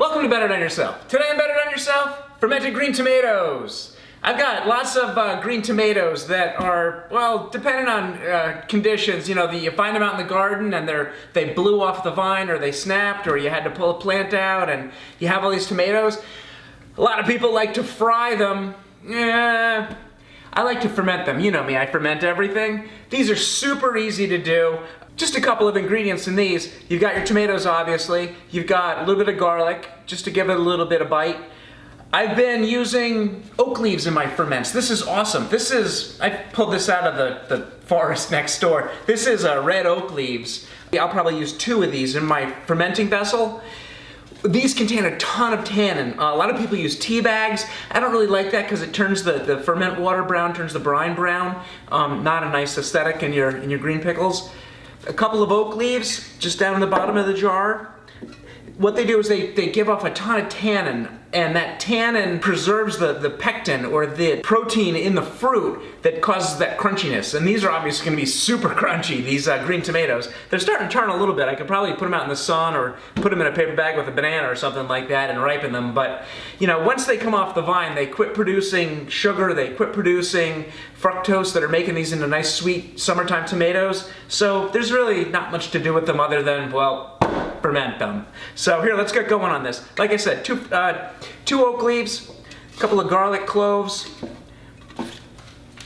Welcome to Better Than Yourself. Today on Better Than Yourself, fermented green tomatoes. I've got lots of green tomatoes that are, well, depending on conditions, you know, you find them out in the garden and they blew off the vine or they snapped or you had to pull a plant out and you have all these tomatoes. A lot of people like to fry them. Yeah, I like to ferment them. You know me, I ferment everything. These are super easy to do. Just a couple of ingredients in these. You've got your tomatoes, obviously. You've got a little bit of garlic, just to give it a little bit of bite. I've been using oak leaves in my ferments. This is awesome. I pulled this out of the forest next door. This is red oak leaves. I'll probably use 2 of these in my fermenting vessel. These contain a ton of tannin. A lot of people use tea bags. I don't really like that because it turns the ferment water brown, turns the brine brown. Not a nice aesthetic in your green pickles. A couple of oak leaves just down in the bottom of the jar. What they do is they give off a ton of tannin, and that tannin preserves the pectin or the protein in the fruit that causes that crunchiness. And these are obviously going to be super crunchy, these green tomatoes. They're starting to turn a little bit. I could probably put them out in the sun or put them in a paper bag with a banana or something like that and ripen them. But, you know, once they come off the vine, they quit producing sugar, they quit producing fructose that are making these into nice, sweet summertime tomatoes. So there's really not much to do with them other than, well, ferment them. So here, let's get going on this. Like I said, two oak leaves, a couple of garlic cloves,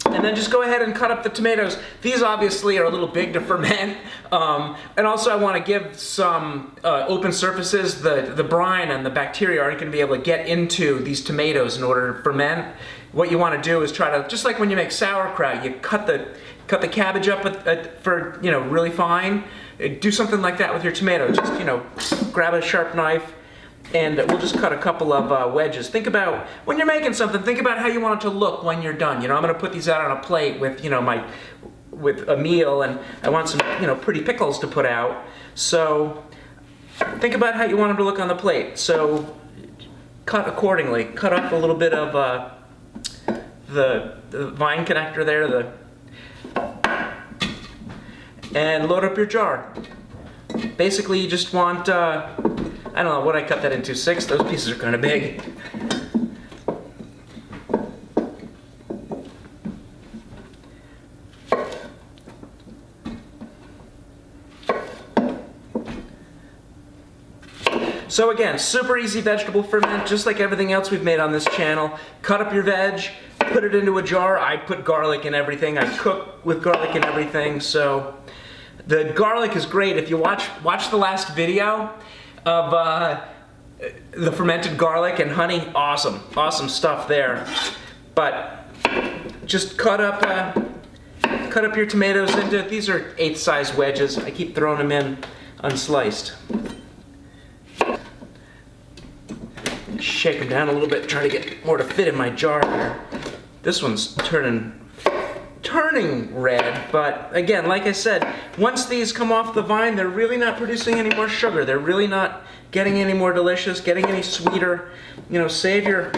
and then just go ahead and cut up the tomatoes. These obviously are a little big to ferment, and also I want to give some open surfaces. The brine and the bacteria aren't going to be able to get into these tomatoes in order to ferment. What you want to do is try to, just like when you make sauerkraut, you cut the cabbage up for, you know, really fine. Do something like that with your tomato. Just, you know, grab a sharp knife and we'll just cut a couple of wedges. Think about, when you're making something, think about how you want it to look when you're done. You know, I'm going to put these out on a plate with, you know, with a meal, and I want some, you know, pretty pickles to put out. So think about how you want them to look on the plate. So cut accordingly. Cut off a little bit of the vine connector there, and load up your jar. Basically, you just want, I don't know what I cut that into, 6? Those pieces are kind of big. So again, super easy vegetable ferment, just like everything else we've made on this channel. Cut up your veg, put it into a jar. I put garlic in everything. I cook with garlic in everything, so the garlic is great. If you watch the last video of the fermented garlic and honey, awesome stuff there. But just cut up your tomatoes into, these are 1/8 size wedges. I keep throwing them in unsliced. Shake them down a little bit, try to get more to fit in my jar here. This one's turning red, but again, like I said, once these come off the vine, they're really not producing any more sugar. They're really not getting any more delicious, getting any sweeter. You know, save your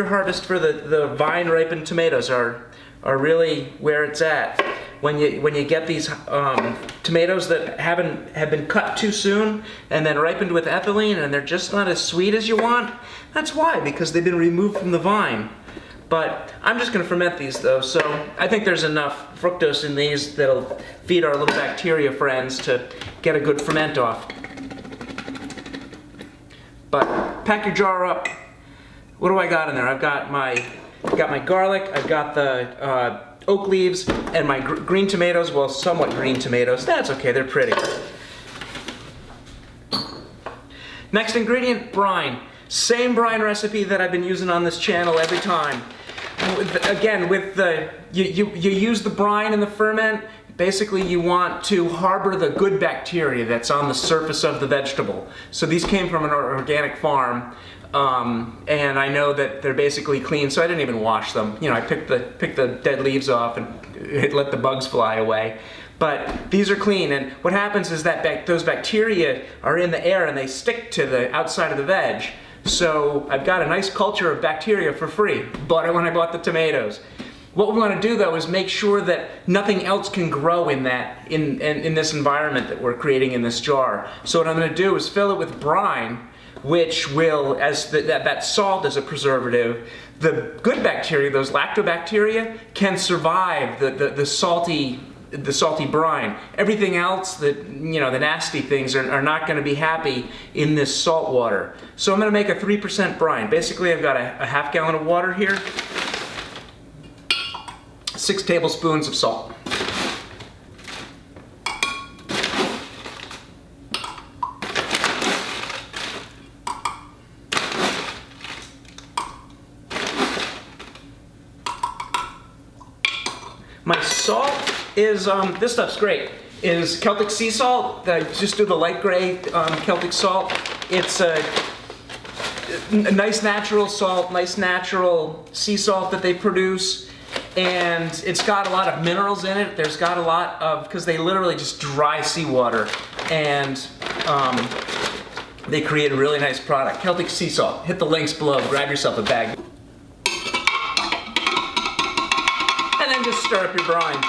harvest for the vine ripened tomatoes are really where it's at. When you get these tomatoes that have been cut too soon and then ripened with ethylene and they're just not as sweet as you want, that's why, because they've been removed from the vine. But I'm just going to ferment these though, so I think there's enough fructose in these that'll feed our little bacteria friends to get a good ferment off. But pack your jar up. What do I got in there? I've got my garlic, I've got the oak leaves, and my green tomatoes, well, somewhat green tomatoes. That's okay, they're pretty. Next ingredient, brine. Same brine recipe that I've been using on this channel every time. Again, you use the brine in the ferment. Basically, you want to harbor the good bacteria that's on the surface of the vegetable. So these came from an organic farm. And I know that they're basically clean, so I didn't even wash them. You know, I picked the dead leaves off and let the bugs fly away. But these are clean, and what happens is that those bacteria are in the air and they stick to the outside of the veg. So I've got a nice culture of bacteria for free, but when I bought the tomatoes. What we want to do though is make sure that nothing else can grow in this environment that we're creating in this jar. So what I'm going to do is fill it with brine, which will, as that salt is a preservative, the good bacteria, those lactobacteria, can survive the salty brine. Everything else, the nasty things are not going to be happy in this salt water. So I'm going to make a 3% brine. Basically, I've got a half gallon of water here, 6 tablespoons of salt. My salt is, this stuff's great, is Celtic sea salt. I just do the light gray Celtic salt. It's a nice natural salt, nice natural sea salt that they produce. And it's got a lot of minerals in it. There's got a lot of, because they literally just dry seawater. And they create a really nice product. Celtic sea salt. Hit the links below, grab yourself a bag. And then just stir up your brine.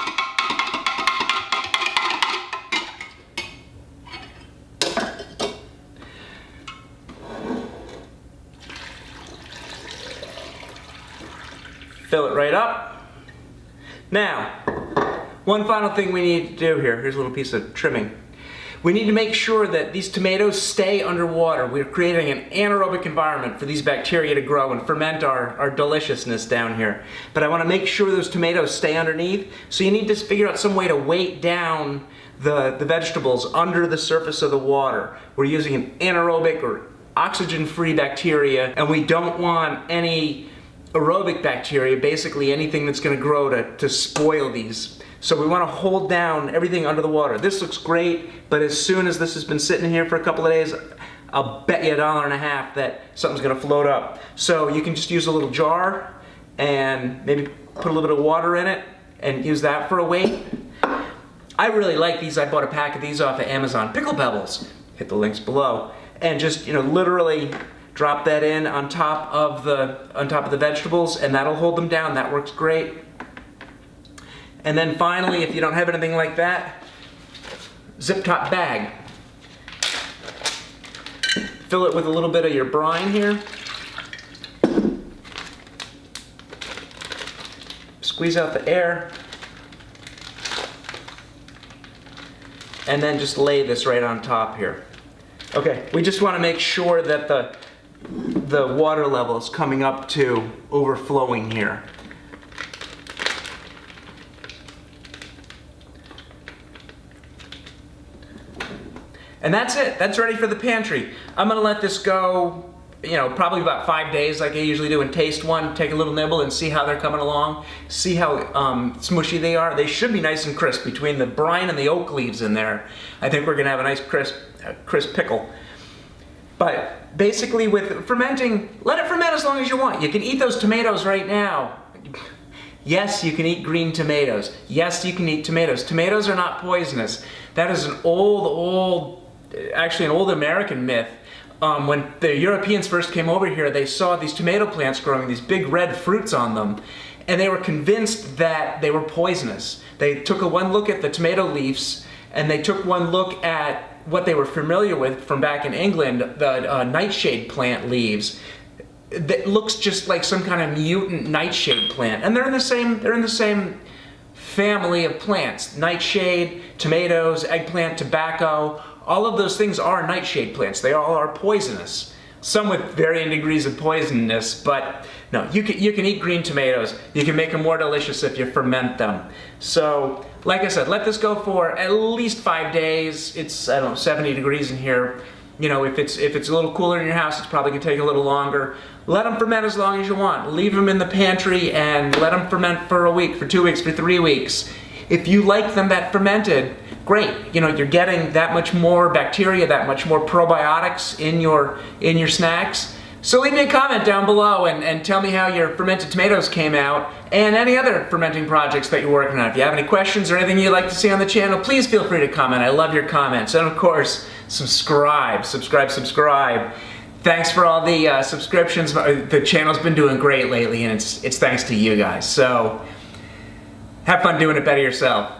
Fill it right up. Now, one final thing we need to do here. Here's a little piece of trimming. We need to make sure that these tomatoes stay underwater. We're creating an anaerobic environment for these bacteria to grow and ferment our deliciousness down here. But I want to make sure those tomatoes stay underneath, so you need to figure out some way to weight down the vegetables under the surface of the water. We're using an anaerobic or oxygen-free bacteria, and we don't want any aerobic bacteria, basically anything that's going to grow to spoil these. So we want to hold down everything under the water. This looks great, but as soon as this has been sitting here for a couple of days, I'll bet you $1.50 that something's going to float up. So you can just use a little jar and maybe put a little bit of water in it and use that for a weight. I really like these. I bought a pack of these off of Amazon. Pickle Pebbles. Hit the links below. And just, literally drop that in on top of the vegetables, and that'll hold them down. That works great. And then finally, if you don't have anything like that, zip top bag. Fill it with a little bit of your brine here. Squeeze out the air. And then just lay this right on top here. Okay, we just want to make sure that the water level is coming up to overflowing here. And that's it. That's ready for the pantry. I'm gonna let this go, probably about 5 days like I usually do, and taste one, take a little nibble and see how they're coming along, see how smushy they are. They should be nice and crisp between the brine and the oak leaves in there. I think we're gonna have a nice crisp pickle. But basically with fermenting, let it ferment as long as you want. You can eat those tomatoes right now. Yes, you can eat green tomatoes. Yes, you can eat tomatoes. Tomatoes are not poisonous. That is an old American myth. When the Europeans first came over here, they saw these tomato plants growing, these big red fruits on them, and they were convinced that they were poisonous. They took one look at the tomato leaves, and they took one look at what they were familiar with from back in England, the nightshade plant leaves. That looks just like some kind of mutant nightshade plant, and they're in the same family of plants. Nightshade, tomatoes, eggplant, tobacco, all of those things are nightshade plants. They all are poisonous. Some with varying degrees of poisonous, but no, you can eat green tomatoes. You can make them more delicious if you ferment them. So, like I said, let this go for at least 5 days. It's, 70 degrees in here. If it's a little cooler in your house, it's probably gonna take a little longer. Let them ferment as long as you want. Leave them in the pantry and let them ferment for a week, for 2 weeks, for 3 weeks. If you like them that fermented, great. You're getting that much more bacteria, that much more probiotics in your snacks. So leave me a comment down below and tell me how your fermented tomatoes came out and any other fermenting projects that you're working on. If you have any questions or anything you'd like to see on the channel, please feel free to comment. I love your comments. And of course, subscribe. Thanks for all the subscriptions. The channel's been doing great lately, and it's thanks to you guys. So have fun doing it better yourself.